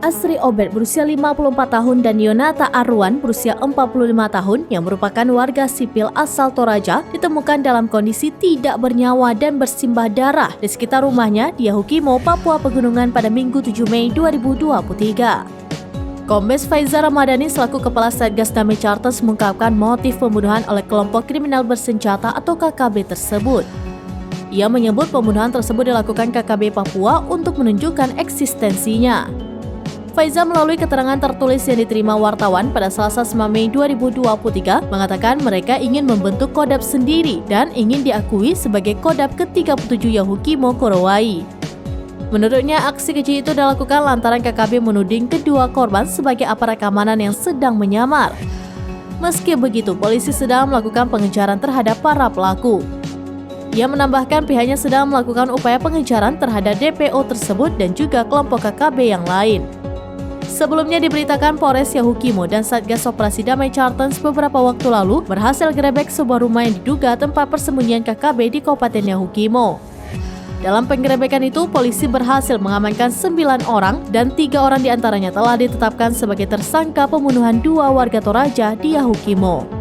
Asri Obed berusia 54 tahun dan Yonata Arwan berusia 45 tahun yang merupakan warga sipil asal Toraja ditemukan dalam kondisi tidak bernyawa dan bersimbah darah di sekitar rumahnya di Yahukimo, Papua Pegunungan pada Minggu 7 Mei 2023. Kombes Faiza Ramadhani selaku Kepala Satgas Damai Charters mengungkapkan motif pembunuhan oleh kelompok kriminal bersenjata atau KKB tersebut. Ia menyebut pembunuhan tersebut dilakukan KKB Papua untuk menunjukkan eksistensinya. Faiza melalui keterangan tertulis yang diterima wartawan pada Selasa 9 Mei 2023 mengatakan mereka ingin membentuk kodab sendiri dan ingin diakui sebagai kodab ke-37 Yahukimo Korowai. Menurutnya, aksi keji itu dilakukan lantaran KKB menuding kedua korban sebagai aparat keamanan yang sedang menyamar. Meski begitu, polisi sedang melakukan pengejaran terhadap para pelaku. Ia menambahkan pihaknya sedang melakukan upaya pengejaran terhadap DPO tersebut dan juga kelompok KKB yang lain. Sebelumnya diberitakan Polres Yahukimo dan Satgas Operasi Damai Charters beberapa waktu lalu berhasil gerebek sebuah rumah yang diduga tempat persembunyian KKB di Kabupaten Yahukimo. Dalam penggerebekan itu, polisi berhasil mengamankan 9 orang dan 3 orang diantaranya telah ditetapkan sebagai tersangka pembunuhan 2 warga Toraja di Yahukimo.